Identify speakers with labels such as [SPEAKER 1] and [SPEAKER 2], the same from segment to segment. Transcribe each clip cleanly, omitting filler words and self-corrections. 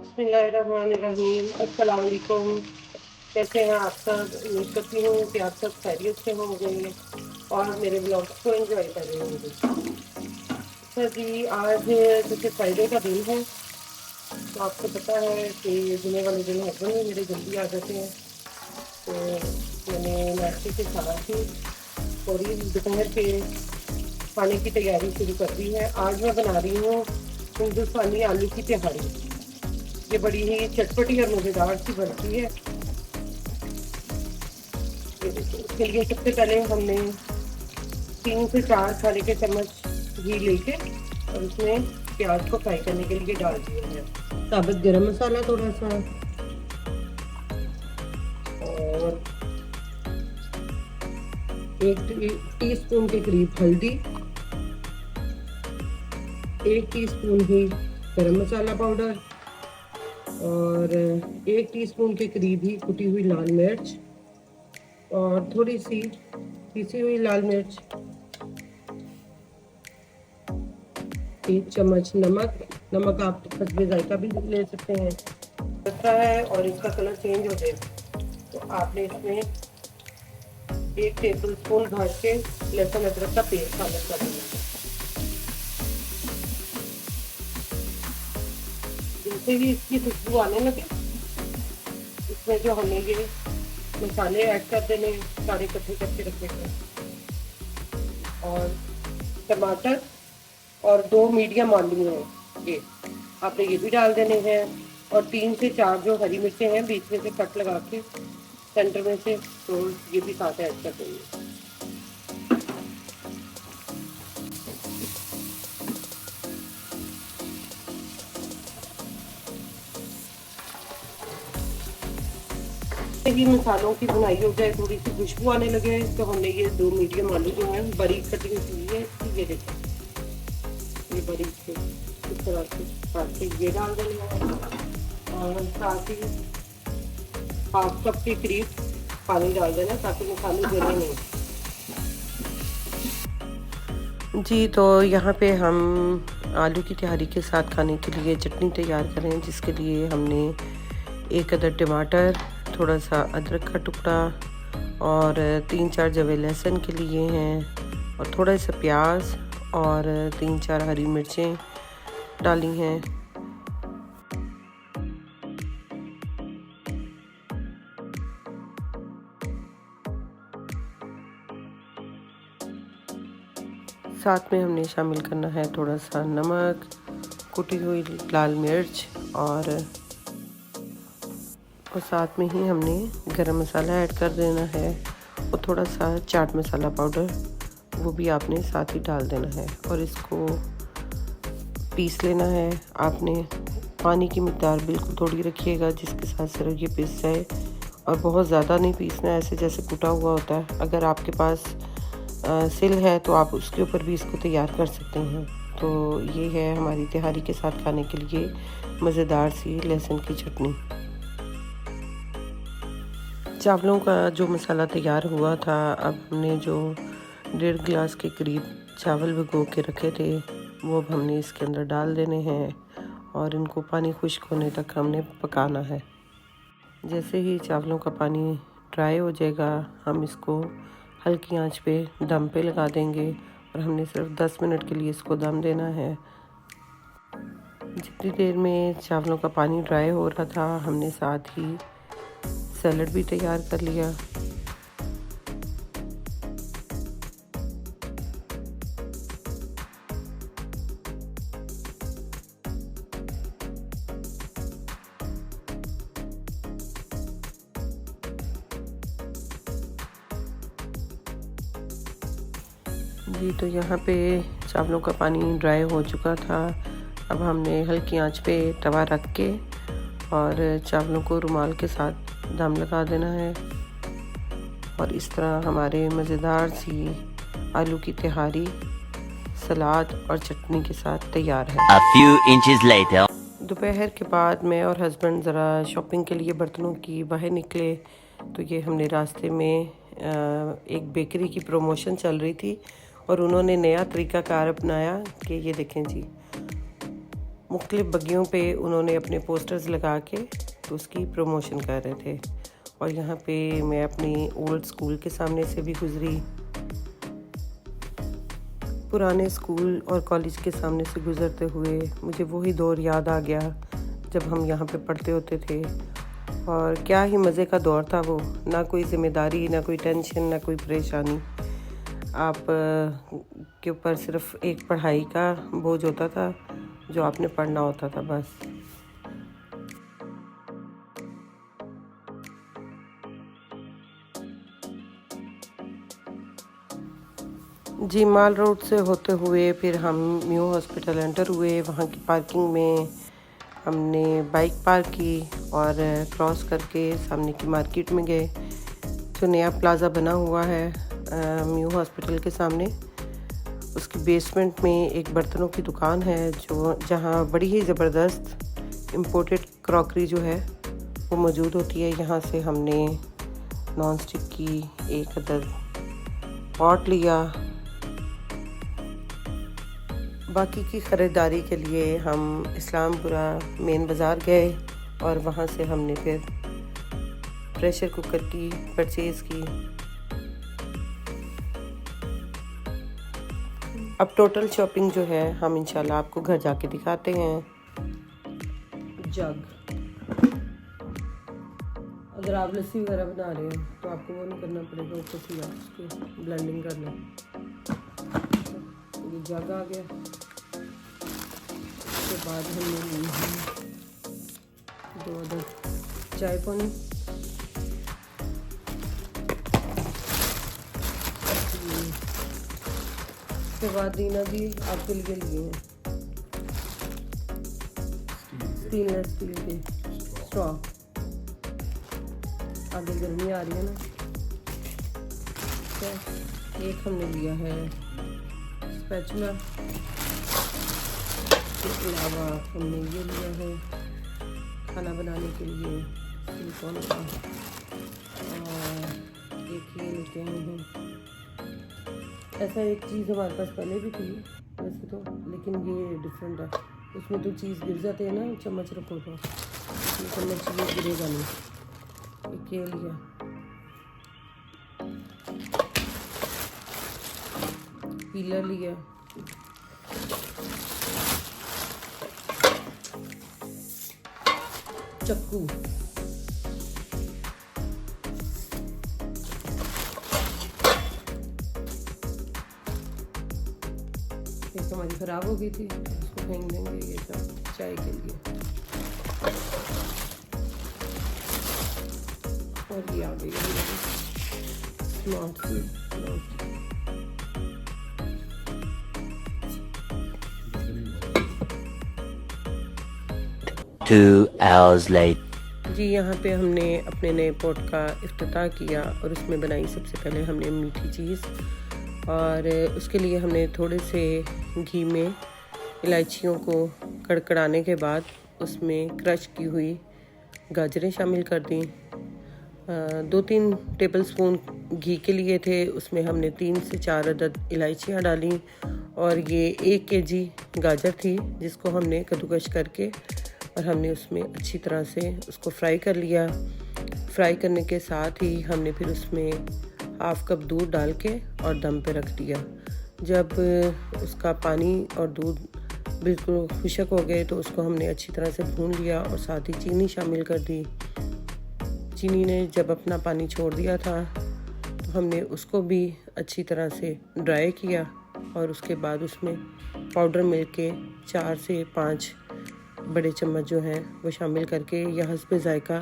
[SPEAKER 1] बिस्मिल्लाहिर्रहमानिर्रहीम। अस्सलाम वालेकुम। कैसे हैं आप सब? उम्मीद करती हूँ कि आप सब खैरियत से होंगे और मेरे ब्लॉग्स को एंजॉय कर रहे होंगे। अच्छा जी, आज जैसे फ्राइडे का दिन है तो आपको पता है कि जुमे वाले दिन हस्बैंड भी मेरे जल्दी आ जाते हैं, तो मैंने नाश्ते के साथ ही थोड़ी दोपहर के खाने की तैयारी शुरू कर दी है। आज मैं बना रही हूँ हिंदुस्तानी आलू की तिहाड़ी। ये बड़ी ही चटपटी और मज़ेदार सी बनती है। इसके लिए सबसे पहले हमने 3 से 4 खाने के चम्मच घी लेके और उसमें प्याज को फ्राई करने के लिए डाल दिया है। साबुत गरम मसाला थोड़ा सा और 1 टीस्पून के करीब हल्दी, 1 टीस्पून ही गरम मसाला पाउडर और 1 टीस्पून के करीब ही कुटी हुई लाल मिर्च और थोड़ी सी पिसी हुई लाल मिर्च, 1 चम्मच नमक आप हस्बे जायका भी ले सकते हैं। लगता है और इसका कलर चेंज हो जाए तो आपने इसमें 1 टेबल स्पून भर के लहसुन अदरक का पेस्ट शामिल कर देना है। जैसे ही इसकी खुशबू आने लगे इसमें जो हमने ये मसाले ऐड कर देने सारे इकट्ठे करके रखे थे और टमाटर और 2 मीडियम आलू हैं, ये आपने ये भी डाल देने हैं और 3 से 4 जो हरी मिर्चें हैं बीच में से कट लगा के सेंटर में से, तो ये भी साथ ऐड कर देंगे। ये मसालों की भुनाई हो जाए, थोड़ी सी खुशबू आने लगे तो हमने ये 2 मीडियम आलू जो हैं बारीक कटिंग की है, ये देखो ये बारीक से इस तरह से काट के ये डाल देना है और साथ ही 1/2 कप के करीब पानी डाल देना ताकि मसाले जले नहीं। जी, तो यहाँ पे हम आलू की तिहाड़ी के साथ खाने के लिए चटनी तैयार करें, जिसके लिए हमने 1 अदद टमाटर, थोड़ा सा अदरक का टुकड़ा और 3-4 जवे लहसुन के लिए हैं और थोड़ा सा प्याज और 3-4 हरी मिर्चें डाली हैं। साथ में हमने शामिल करना है थोड़ा सा नमक, कुटी हुई लाल मिर्च और साथ में ही हमने गरम मसाला ऐड कर देना है और थोड़ा सा चाट मसाला पाउडर वो भी आपने साथ ही डाल देना है और इसको पीस लेना है। आपने पानी की मिक़दार बिल्कुल थोड़ी रखिएगा जिसके साथ सिर्फ ये पीस जाए और बहुत ज़्यादा नहीं पीसना है, ऐसे जैसे कुटा हुआ होता है। अगर आपके पास सिल है तो आप उसके ऊपर भी इसको तैयार कर सकते हैं। तो ये है हमारी तिहाड़ी के साथ खाने के लिए मज़ेदार सी लहसुन की चटनी। चावलों का जो मसाला तैयार हुआ था, अब हमने जो 1.5 गिलास के करीब चावल भिगो के रखे थे वो अब हमने इसके अंदर डाल देने हैं और इनको पानी खुश्क होने तक हमने पकाना है। जैसे ही चावलों का पानी ड्राई हो जाएगा हम इसको हल्की आंच पे दम पे लगा देंगे और हमने सिर्फ 10 मिनट के लिए इसको दम देना है। जितनी देर में चावलों का पानी ड्राई हो रहा था हमने साथ ही सैलड भी तैयार कर लिया। जी, तो यहाँ पे चावलों का पानी ड्राई हो चुका था। अब हमने हल्की आंच पे तवा रख के और चावलों को रुमाल के साथ दम लगा देना है और इस तरह हमारे मज़ेदार सी आलू की तिहाड़ी सलाद और चटनी के साथ तैयार है।
[SPEAKER 2] A few inches later.
[SPEAKER 1] दोपहर के बाद मैं और हस्बैंड ज़रा शॉपिंग के लिए बर्तनों की बाहर निकले तो ये हमने रास्ते में एक बेकरी की प्रमोशन चल रही थी और उन्होंने नया तरीक़ाकार अपनाया कि ये देखें जी, मुख्तलिफ़ बग्गियों पे उन्होंने अपने पोस्टर्स लगा के तो उसकी प्रमोशन कर रहे थे। और यहाँ पे मैं अपनी ओल्ड स्कूल के सामने से भी गुज़री, पुराने स्कूल और कॉलेज के सामने से गुज़रते हुए मुझे वही दौर याद आ गया जब हम यहाँ पे पढ़ते होते थे। और क्या ही मज़े का दौर था वो, ना कोई ज़िम्मेदारी, ना कोई टेंशन, ना कोई परेशानी। आप के ऊपर सिर्फ एक पढ़ाई का बोझ होता था जो आपने पढ़ना होता था बस। जी, माल रोड से होते हुए फिर हम न्यू हॉस्पिटल एंटर हुए। वहाँ की पार्किंग में हमने बाइक पार्क की और क्रॉस करके सामने की मार्केट में गए। जो नया प्लाज़ा बना हुआ है न्यू हॉस्पिटल के सामने, उसकी बेसमेंट में एक बर्तनों की दुकान है जहाँ बड़ी ही ज़बरदस्त इम्पोर्टेड क्रॉकरी जो है वो मौजूद होती है। यहाँ से हमने नॉन स्टिक की एक अदद पॉट लिया। बाकी की ख़रीदारी के लिए हम इस्लामपुरा मेन बाज़ार गए और वहाँ से हमने फिर प्रेशर कुकर की परचेज़ की। अब टोटल शॉपिंग जो है हम इंशाल्लाह आपको घर जाके दिखाते हैं। जग, अगर आप लस्सी वगैरह बना रहे हो तो आपको वो नहीं करना पड़ेगा, ऊपर से उसकी ब्लेंडिंग कर लें। ये जग आ गया। उसके बाद हमने ली है 2 अदद चाय पानी, उसके बाद दीना भी आपके लिए लिए हैं स्टेनलेस स्टील के स्ट्रॉ। आगे गर्मी आ रही है ना, तो एक हमने लिया है स्पैचुला, इसके अलावा हमने ये लिया है खाना बनाने के लिए सिलिकॉन का, और एक ये लेते हैं। ऐसा एक चीज़ हमारे पास पहले भी थी वैसे तो, लेकिन ये डिफरेंट है। उसमें तो चीज़ गिर जाते हैं ना, चम्मच रखो तो इसमें चम्मच ये गिरेगा नहीं। एक ये लिया, पीलर लिया, चक्कू, ये तो हमारी ख़राब हो गई थी, इसको फेंक देंगे। ये सब चाय के लिए। और ये आ गई स्मार्ट सी।
[SPEAKER 2] 2 hours later.
[SPEAKER 1] जी, यहाँ पे हमने अपने नए पॉट का इफ्तिताह किया और उसमें बनाई सबसे पहले हमने मीठी चीज़, और उसके लिए हमने थोड़े से घी में इलायचियों को कड़कड़ाने के बाद उसमें क्रश की हुई गाजरें शामिल कर दी। 2-3 टेबलस्पून घी के लिए थे, उसमें हमने 3 से 4 अदद इलायचियाँ डाली, और ये 1 kg गाजर थी जिसको हमने कद्दूकश करके और हमने उसमें अच्छी तरह से उसको फ्राई कर लिया। फ्राई करने के साथ ही हमने फिर उसमें 1/2 कप दूध डाल के और दम पे रख दिया। जब उसका पानी और दूध बिल्कुल खुशक हो गए तो उसको हमने अच्छी तरह से भून लिया और साथ ही चीनी शामिल कर दी। चीनी ने जब अपना पानी छोड़ दिया था तो हमने उसको भी अच्छी तरह से ड्राई किया, और उसके बाद उसमें पाउडर मिल्क के 4 से 5 बड़े चम्मच जो हैं वो शामिल करके या हस्बे जायका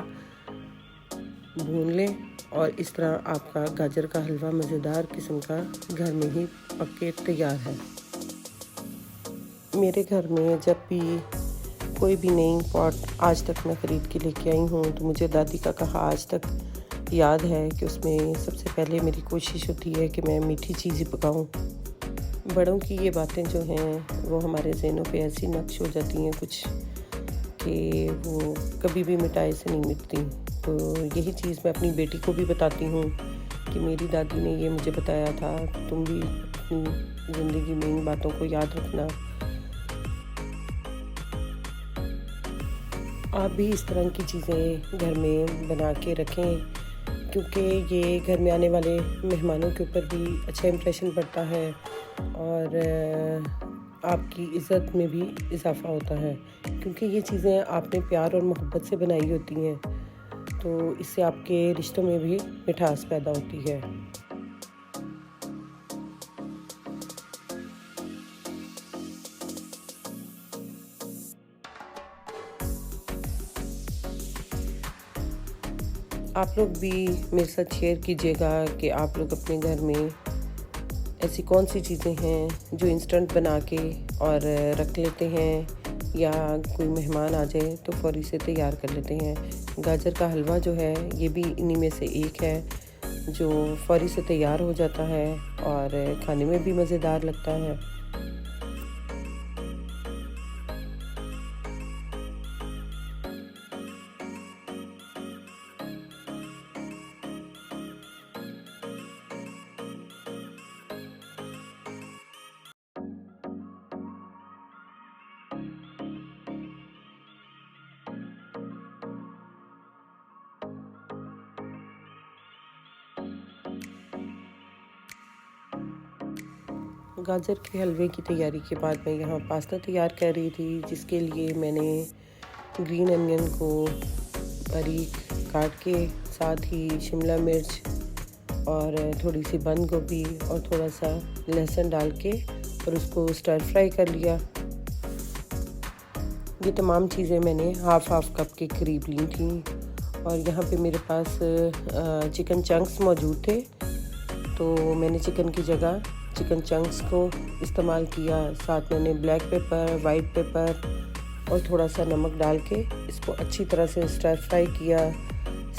[SPEAKER 1] भून लें, और इस तरह आपका गाजर का हलवा मज़ेदार किस्म का घर में ही पक के तैयार है। मेरे घर में जब भी कोई भी नई पॉट आज तक मैं ख़रीद के लेके आई हूँ तो मुझे दादी का कहा आज तक याद है कि उसमें सबसे पहले मेरी कोशिश होती है कि मैं मीठी चीज़ ही पकाऊँ। बड़ों की ये बातें जो हैं वो हमारे ज़हनों पे ऐसी नक्श हो जाती हैं कुछ कि वो कभी भी मिटाई से नहीं मिटती। तो यही चीज़ मैं अपनी बेटी को भी बताती हूँ कि मेरी दादी ने ये मुझे बताया था, तुम भी अपनी ज़िंदगी में इन बातों को याद रखना। आप भी इस तरह की चीज़ें घर में बना के रखें, क्योंकि ये घर में आने वाले मेहमानों के ऊपर भी अच्छा इम्प्रेशन पड़ता है और आपकी इज़्ज़त में भी इजाफ़ा होता है, क्योंकि ये चीज़ें आपने प्यार और मोहब्बत से बनाई होती हैं, तो इससे आपके रिश्तों में भी मिठास पैदा होती है। आप लोग भी मेरे साथ शेयर कीजिएगा कि आप लोग अपने घर में ऐसी कौन सी चीज़ें हैं जो इंस्टेंट बना के और रख लेते हैं, या कोई मेहमान आ जाए तो फ़ौरी से तैयार कर लेते हैं। गाजर का हलवा जो है ये भी इन्हीं में से एक है जो फ़ौरी से तैयार हो जाता है और खाने में भी मज़ेदार लगता है। गाजर के हलवे की तैयारी के बाद मैं यहाँ पास्ता तैयार कर रही थी, जिसके लिए मैंने ग्रीन अनियन को बारीक काट के, साथ ही शिमला मिर्च और थोड़ी सी बंद गोभी और थोड़ा सा लहसुन डाल के और उसको स्टर फ्राई कर लिया। ये तमाम चीज़ें मैंने हाफ कप के करीब ली थी और यहाँ पे मेरे पास चिकन चंक्स मौजूद थे, तो मैंने चिकन की जगह चिकन चंक्स को इस्तेमाल किया। साथ मैंने ब्लैक पेपर, वाइट पेपर और थोड़ा सा नमक डाल के इसको अच्छी तरह से स्टर फ्राई किया।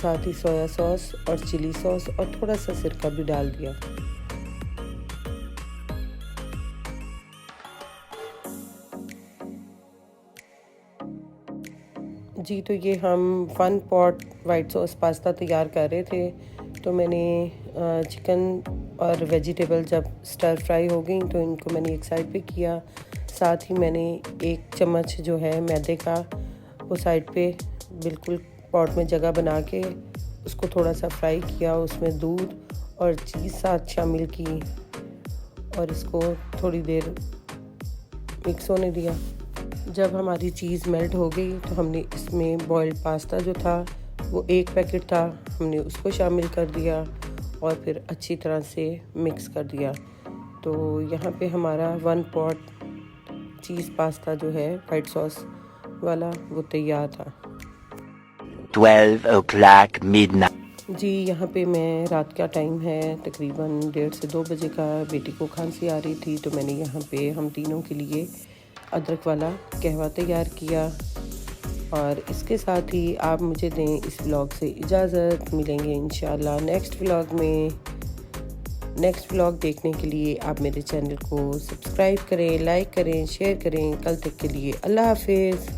[SPEAKER 1] साथ ही सोया सॉस और चिली सॉस और थोड़ा सा सिरका भी डाल दिया। जी, तो ये हम 1 पॉट वाइट सॉस पास्ता तैयार कर रहे थे, तो मैंने चिकन और वेजिटेबल जब स्टर फ्राई हो गई तो इनको मैंने एक साइड पे किया। साथ ही मैंने 1 चम्मच जो है मैदे का वो साइड पे बिल्कुल पॉट में जगह बना के उसको थोड़ा सा फ्राई किया। उसमें दूध और चीज़ साथ शामिल की और इसको थोड़ी देर मिक्स होने दिया। जब हमारी चीज़ मेल्ट हो गई तो हमने इसमें बॉइल्ड पास्ता जो था वो 1 पैकेट था, हमने उसको शामिल कर दिया और फिर अच्छी तरह से मिक्स कर दिया। तो यहाँ पे हमारा 1 पॉट चीज़ पास्ता जो है वाइट सॉस वाला वो तैयार था।
[SPEAKER 2] 12 o'clock midnight.
[SPEAKER 1] जी, यहाँ पे मैं रात का टाइम है, तकरीबन 1:30 से 2 बजे का। बेटी को खांसी आ रही थी तो मैंने यहाँ पे हम तीनों के लिए अदरक वाला कहवा तैयार किया और इसके साथ ही आप मुझे दें इस व्लॉग से इजाज़त। मिलेंगे इंशाल्लाह नेक्स्ट व्लॉग में। नेक्स्ट व्लॉग देखने के लिए आप मेरे चैनल को सब्सक्राइब करें, लाइक करें, शेयर करें। कल तक के लिए अल्लाह हाफिज़।